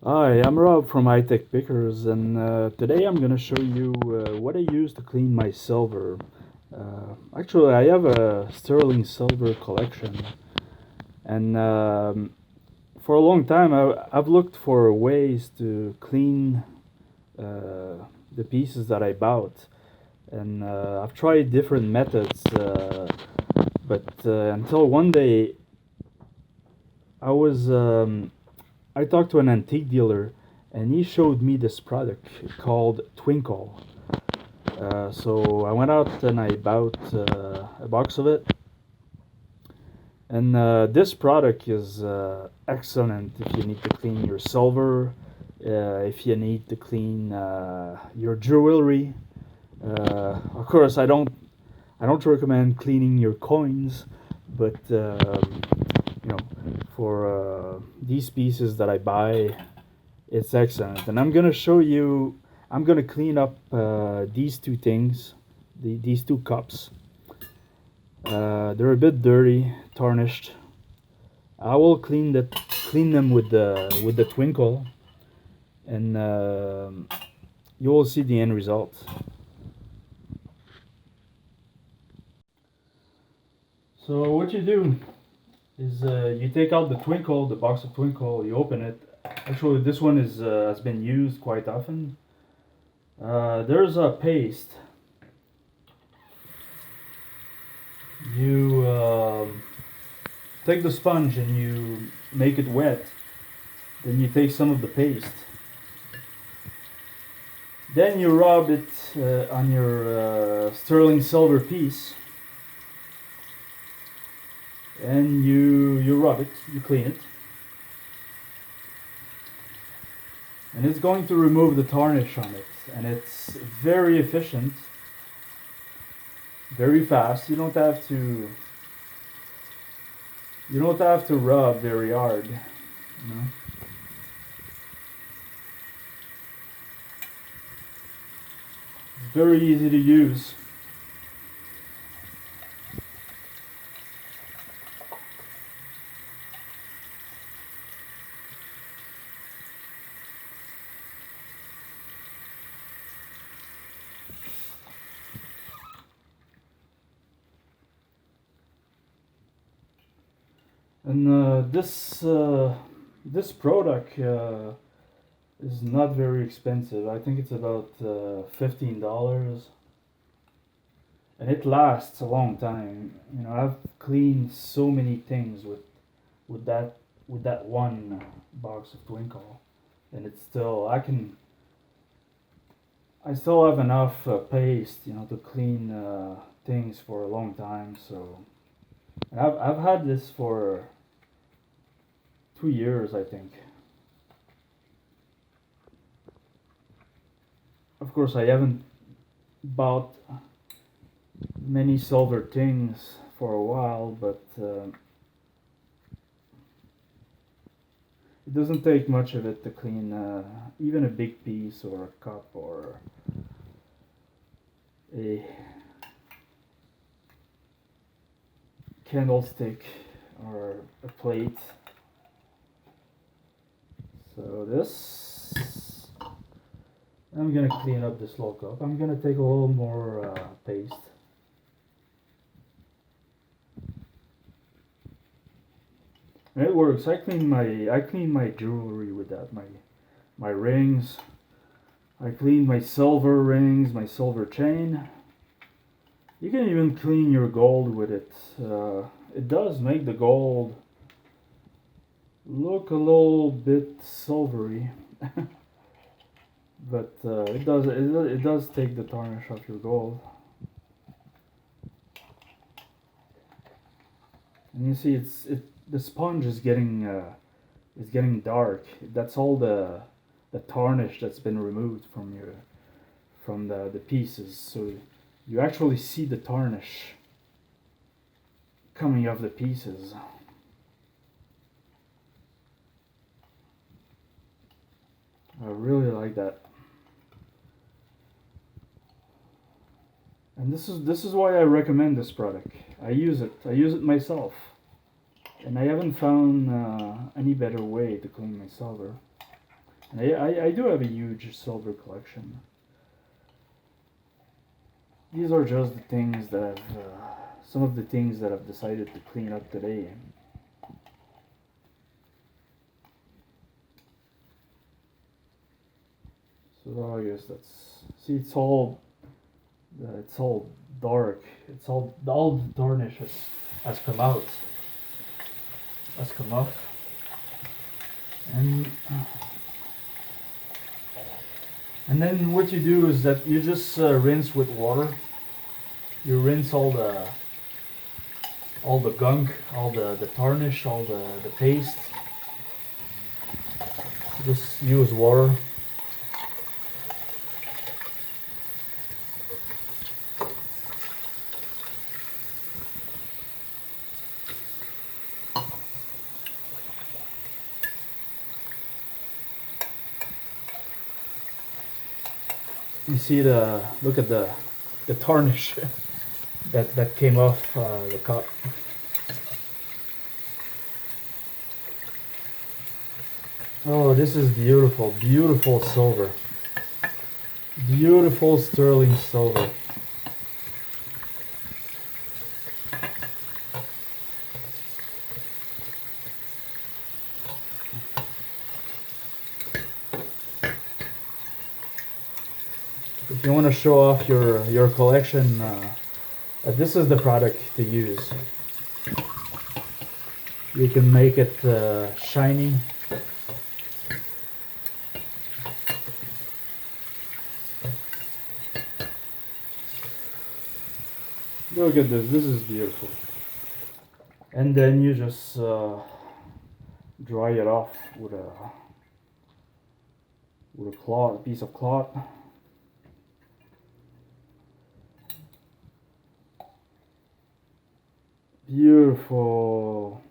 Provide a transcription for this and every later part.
Hi, I'm Rob from High Tech Pickers, and today I'm gonna show you what I use to clean my silver. Actually, I have a sterling silver collection, and for a long time I've looked for ways to clean the pieces that I bought, and I've tried different methods, but until one day I was I talked to an antique dealer, and he showed me this product called Twinkle. So I went out and I bought a box of it, and this product is excellent if you need to clean your silver, if you need to clean your jewelry. Of course, I don't recommend cleaning your coins, but you know, for these pieces that I buy, it's excellent. And I'm gonna show you. I'm gonna clean up these two things, these two cups. They're a bit dirty, tarnished. I will clean them with the twinkle, and you will see the end result. So what you do is you take out the twinkle, the box of twinkle. You open it. Actually, this one is has been used quite often. There's a paste. You take the sponge and you make it wet. Then you take some of the paste. Then you rub it on your sterling silver piece, and you rub it. You clean it, and it's going to remove the tarnish on it. And it's very efficient, very fast. You don't have to rub very hard. You know. It's very easy to use. And this product is not very expensive. I think it's about $15, and it lasts a long time. I've cleaned so many things with that with that one box of Twinkle, and it's still I still have enough paste, to clean things for a long time. So and I've had this for 2 years, I think. Of course, I haven't bought many silver things for a while, but it doesn't take much of it to clean even a big piece or a cup or a candlestick or a plate. So this, I'm gonna clean up this little cup. I'm gonna take a little more paste. And it works. I clean my jewelry with that. My rings. I clean my silver rings, my silver chain. You can even clean your gold with it. It does make the gold look a little bit silvery, but it does take the tarnish off your gold. And you see, the sponge is getting dark. That's all the tarnish that's been removed from the pieces. So you actually see the tarnish coming off the pieces. I really like that. And this is why I recommend this product. I use it. I use it myself, and I haven't found any better way to clean my silver. And I do have a huge silver collection. These are just the things that some of the things that I've decided to clean up today. So I guess that's, see, it's all dark. It's all the tarnish has come out, has come off, and then what you do is that you just rinse with water. You rinse all the gunk, all the tarnish, all the paste. Just use water. You see look at the tarnish that came off the cup. Oh, this is beautiful, beautiful silver. Beautiful sterling silver. If you want to show off your collection, this is the product to use. You can make it shiny. Look at this. This is beautiful. And then you just dry it off with a cloth, piece of cloth. Beautiful.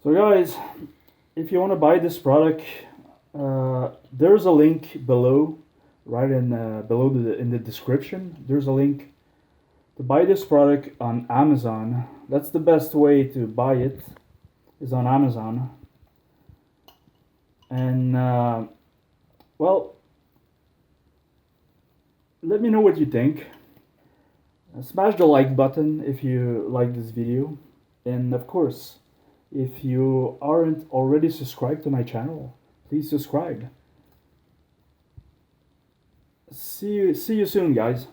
So guys, if you want to buy this product, there's a link below, right in in the description. There's a link to buy this product on Amazon. That's the best way to buy it, is on Amazon. And well, let me know what you think. Smash the like button if you like this video, and of course, if you aren't already subscribed to my channel, please subscribe. See you soon, guys.